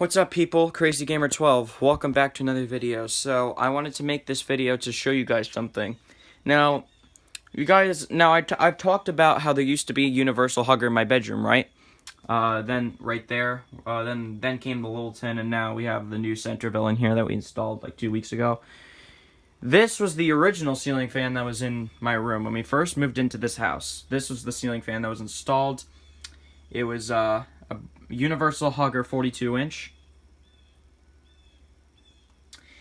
What's up, people? Crazy Gamer 12. Welcome back to another video. So, I wanted to make this video to show you guys something. Now, I've talked about how there used to be a universal hugger in my bedroom, right? Then right there, then came the Littleton, and now we have the new Centerville in here that we installed like 2 weeks ago. This was the original ceiling fan that was in my room when we first moved into this house. This was the ceiling fan that was installed. It was a universal hugger 42-inch.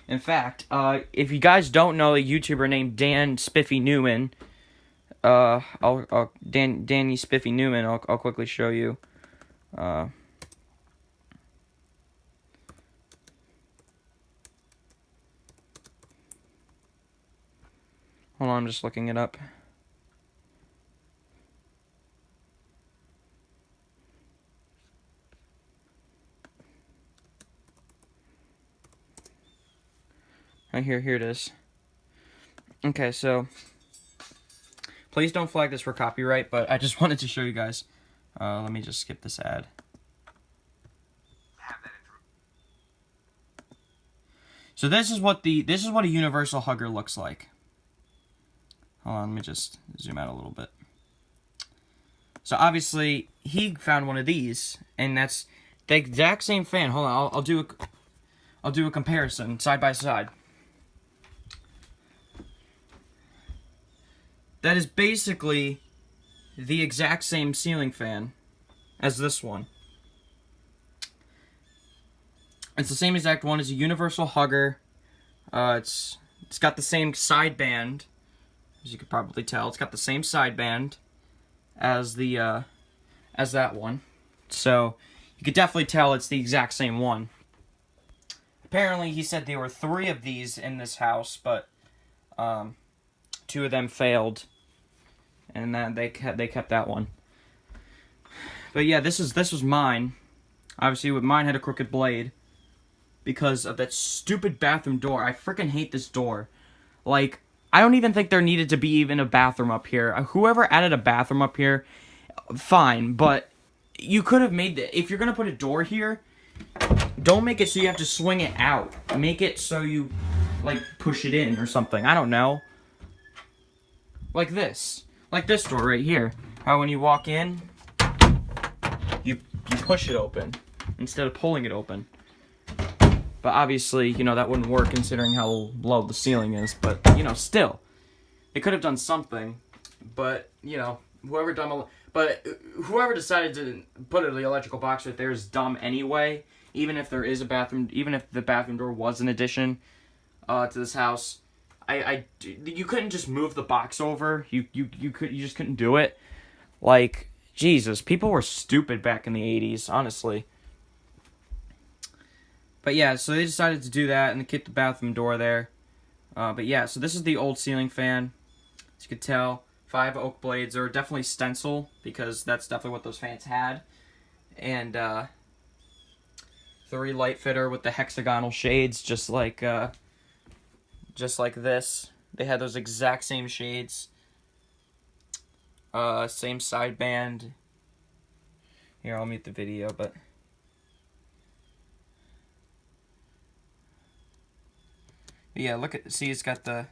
In fact, if you guys don't know a YouTuber named Dan Spiffy Newman, Danny Spiffy Newman, I'll quickly show you. Hold on, I'm just looking it up. Right here it is. Okay, so please don't flag this for copyright, but I just wanted to show you guys. Let me just skip this ad. So this is what a universal hugger looks like. Hold on, let me just zoom out a little bit. So obviously he found one of these, and that's the exact same fan. Hold on, I'll do a comparison side by side. That is basically the exact same ceiling fan as this one. It's the same exact one. It's a universal hugger. It's got the same sideband, as you could probably tell. It's got the same sideband as the as that one. So you could definitely tell it's the exact same one. Apparently, he said there were 3 of these in this house, but 2 of them failed, and then they kept that one. But yeah, this was mine. Obviously, mine had a crooked blade because of that stupid bathroom door. I freaking hate this door. Like, I don't even think there needed to be even a bathroom up here. Whoever added a bathroom up here, fine, but you could have made it. If you're gonna put a door here, don't make it so you have to swing it out. Make it so you, like, push it in or something. I don't know. Like this. Like this door right here. How when you walk in, you push it open instead of pulling it open. But obviously, you know, that wouldn't work considering how low the ceiling is. But, you know, still. They could have done something. But, you know, whoever decided to put the electrical box right there is dumb anyway. Even if there is a bathroom, even if the bathroom door was an addition to this house, you couldn't just move the box over. You just couldn't do it. Like, Jesus, people were stupid back in the 80s, honestly. But yeah, so they decided to do that and they kept the bathroom door there. But yeah, so this is the old ceiling fan. As you could tell, 5 oak blades are definitely stencil because that's definitely what those fans had. And 3 light fitter with the hexagonal shades, just like this. They had those exact same shades. Same sideband. Here, I'll mute the video, but yeah, look at, see, it's got the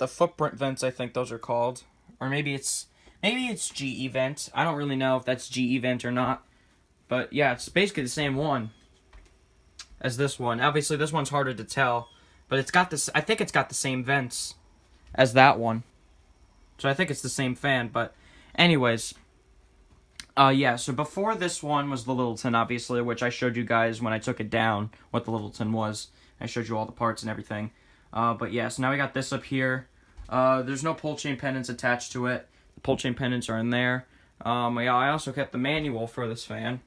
footprint vents, I think those are called. Or maybe it's GE vent. I don't really know if that's GE vent or not. But yeah, it's basically the same one as this one. Obviously, this one's harder to tell, but it's got this. I think it's got the same vents as that one, so I think it's the same fan. But, anyways, yeah. So before this one was the Littleton, obviously, which I showed you guys when I took it down what the Littleton was. I showed you all the parts and everything. But yeah, so now we got this up here. There's no pull chain pendants attached to it. The pull chain pendants are in there. Yeah, I also kept the manual for this fan.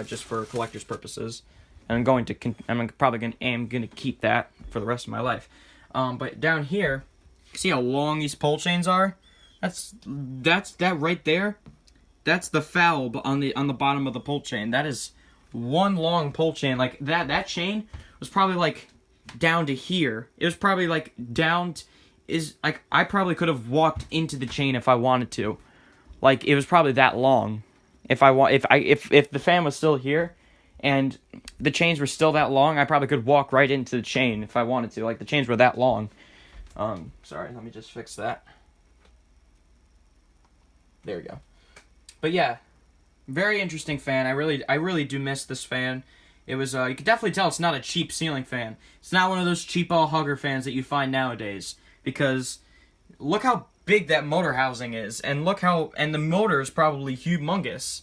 Just for collector's purposes, and I'm probably gonna keep that for the rest of my life. But down here, see how long these pole chains are? That's that right there. That's the foul on the bottom of the pole chain. That is one long pole chain. Like that chain was probably like down to here. It was probably like down. I probably could have walked into the chain if I wanted to. like, it was probably that long. If the fan was still here, and the chains were still that long, I probably could walk right into the chain if I wanted to. Like, the chains were that long. Sorry, let me just fix that. There we go. But yeah, very interesting fan. I really do miss this fan. It was, you could definitely tell it's not a cheap ceiling fan. It's not one of those cheap-all hugger fans that you find nowadays. Because look how big that motor housing is, and and the motor is probably humongous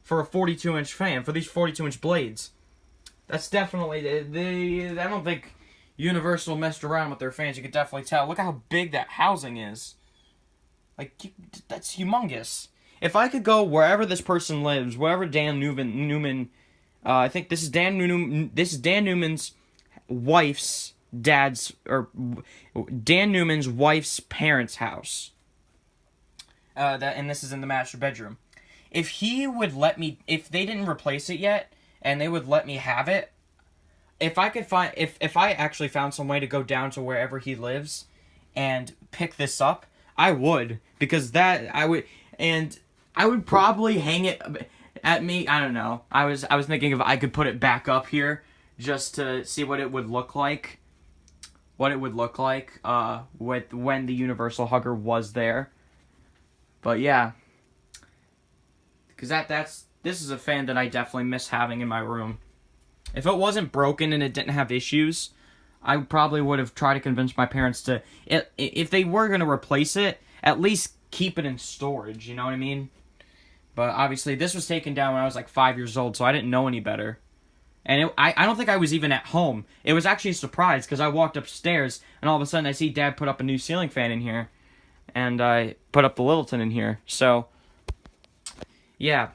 for a 42-inch fan, for these 42-inch blades. That's definitely, I don't think Universal messed around with their fans. You could definitely tell. Look how big that housing is. Like, that's humongous. If I could go wherever this person lives, wherever Dan Newman, I think this is Dan Newman's wife's Dan Newman's wife's parents' house. And this is in the master bedroom. If he would let me, if they didn't replace it yet, and they would let me have it, if I actually found some way to go down to wherever he lives and pick this up, I would, because I would probably hang it at me. I don't know. I was thinking if I could put it back up here just to see what it would look like. What it would look like when the Universal Hugger was there. But yeah, because this is a fan that I definitely miss having in my room. If it wasn't broken and it didn't have issues, I probably would have tried to convince my parents to, if they were going to replace it, at least keep it in storage, you know what I mean? But obviously, this was taken down when I was like 5 years old, so I didn't know any better. And I don't think I was even at home. It was actually a surprise, because I walked upstairs, and all of a sudden I see Dad put up a new ceiling fan in here. And I put up the Littleton in here. So, yeah.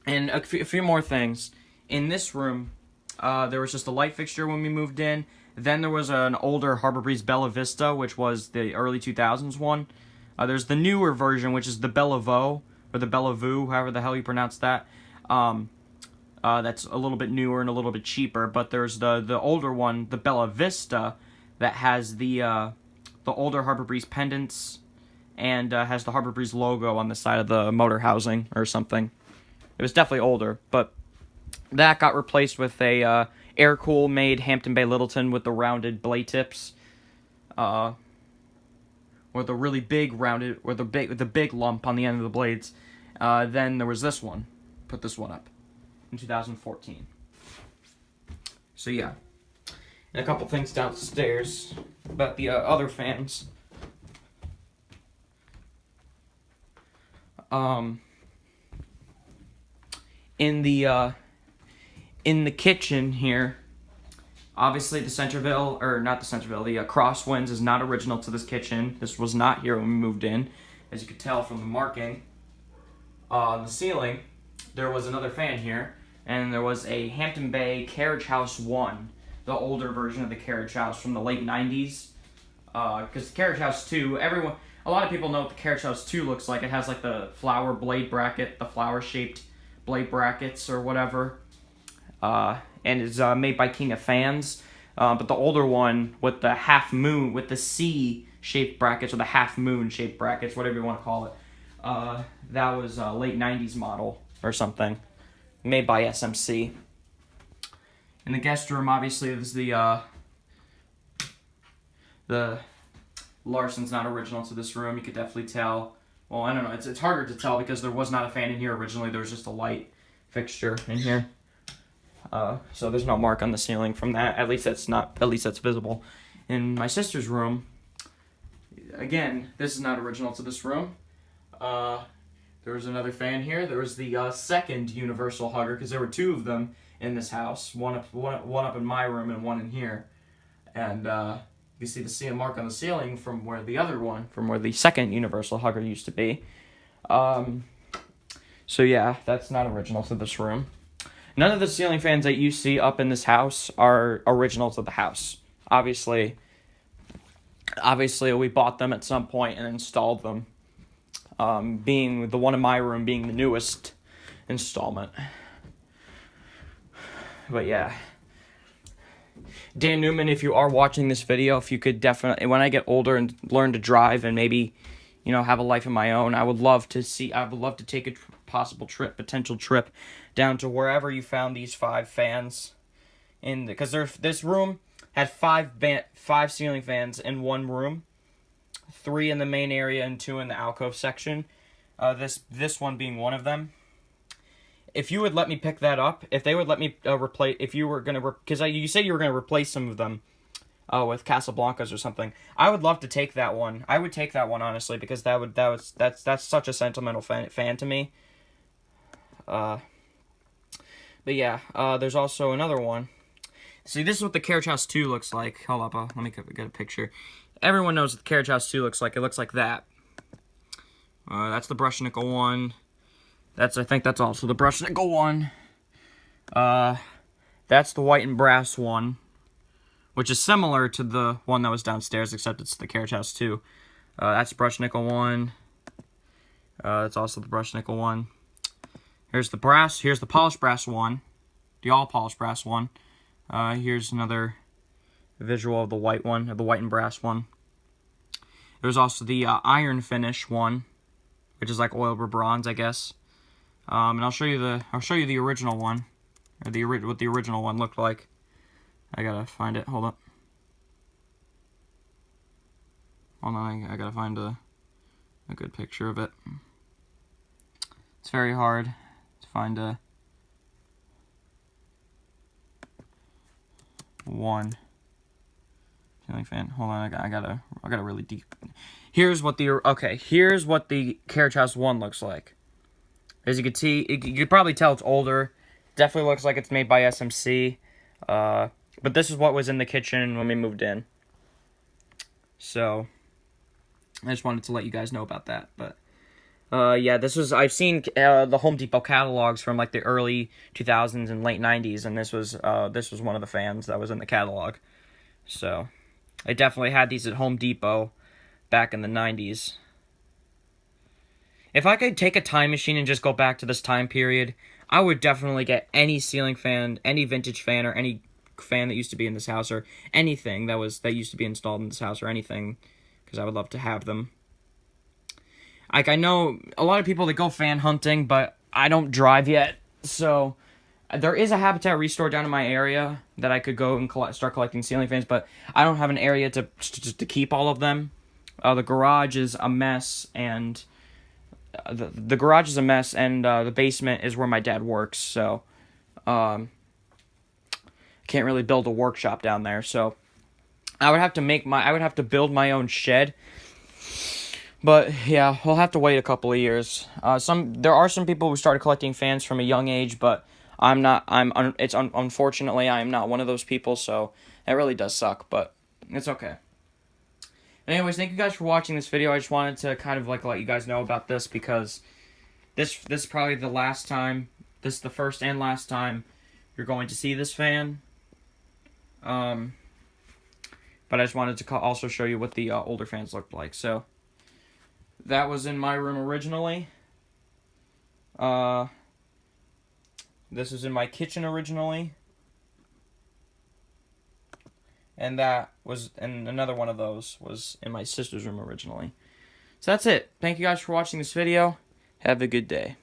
And a few more things. In this room, there was just a light fixture when we moved in. Then there was an older Harbor Breeze Bella Vista, which was the early 2000s one. There's the newer version, which is the Bellavo, or the Bellevue, however the hell you pronounce that. That's a little bit newer and a little bit cheaper. But there's the older one, the Bella Vista, that has the older Harbor Breeze pendants and has the Harbor Breeze logo on the side of the motor housing or something. It was definitely older, but that got replaced with a air-cool made Hampton Bay Littleton with the rounded blade tips, or the really big rounded, or the big lump on the end of the blades. Then there was this one. Put this one up in 2014. So yeah, and a couple things downstairs about the other fans. In the kitchen here, obviously the Crosswinds is not original to this kitchen. This was not here when we moved in, as you could tell from the marking on the ceiling. There was another fan here, and there was a Hampton Bay Carriage House 1, the older version of the Carriage House from the late 90s. Because the Carriage House 2, a lot of people know what the Carriage House 2 looks like. It has like the flower blade bracket, the flower-shaped blade brackets or whatever. And is made by King of Fans. But the older one with the half moon, with the C-shaped brackets, or the half moon-shaped brackets, whatever you want to call it, that was a late 90s model or something, made by SMC. In the guest room, obviously, there's the Larson's not original to this room. You could definitely tell. Well, I don't know. It's harder to tell because there was not a fan in here originally. There was just a light fixture in here. So there's no mark on the ceiling from that. At least that's visible. In my sister's room, again, this is not original to this room. There was another fan here. There was the second Universal Hugger, because there were two of them in this house. One up in my room and one in here. And you see the mark on the ceiling from where the second Universal Hugger used to be. So yeah, that's not original to this room. None of the ceiling fans that you see up in this house are original to the house. Obviously, we bought them at some point and installed them. Being the one in my room being the newest installment. But yeah. Dan Newman, if you are watching this video, if you could definitely, when I get older and learn to drive and maybe you know, have a life of my own. I would love to take a potential trip down to wherever you found these 5 fans. Because this room had 5 ceiling fans in one room, 3 in the main area and 2 in the alcove section. This one being one of them. If you would let me pick that up, if they would let me replace, if you were gonna, because you said you were gonna replace some of them, with Casablancas or something, I would love to take that one. I would take that one honestly, because that's such a sentimental fan to me. But yeah, there's also another one. See, this is what the Carriage House 2 looks like. Hold up, let me get a picture. Everyone knows what the Carriage House 2 looks like. It looks like that. That's the Brush Nickel one. I think that's also the Brush Nickel one. That's the white and brass one, which is similar to the one that was downstairs, except it's the Carriage House 2. That's Brush Nickel one. That's also the Brush Nickel one. Here's the brass. Here's the polished brass one. The all polished brass one. Here's another visual of the white one, of the white and brass one. There's also the iron finish one, which is like oil or bronze, I guess. And I'll show you the original one, or what the original one looked like. I gotta find it. Hold up. Hold on. I gotta find a good picture of it. It's very hard to find a one ceiling fan. Hold on. I gotta really deep. Here's what the Carriage House 1 looks like. As you can see, you could probably tell it's older. Definitely looks like it's made by SMC. But this is what was in the kitchen when we moved in. So, I just wanted to let you guys know about that. But, yeah, I've seen the Home Depot catalogs from like the early 2000s and late 90s, and this was one of the fans that was in the catalog. So, I definitely had these at Home Depot back in the 90s. If I could take a time machine and just go back to this time period, I would definitely get any ceiling fan, any vintage fan, or any fan that used to be in this house, or anything that used to be installed in this house, or anything, because I would love to have them. Like, I know a lot of people that go fan hunting, but I don't drive yet, so there is a Habitat Restore down in my area that I could go and start collecting ceiling fans, but I don't have an area to keep all of them. The garage is a mess, and the garage is a mess, and the basement is where my dad works, so I can't really build a workshop down there. So I would have to build my own shed. But yeah, we'll have to wait a couple of years. There are some people who started collecting fans from a young age, but unfortunately I am not one of those people, so it really does suck, but it's okay. Anyways, thank you guys for watching this video. I just wanted to kind of like let you guys know about this, because this is probably the last time. This is the first and last time you're going to see this fan. But I just wanted to also show you what the older fans looked like. So that was in my room originally. This was in my kitchen originally. And another one of those was in my sister's room originally. So that's it. Thank you guys for watching this video. Have a good day.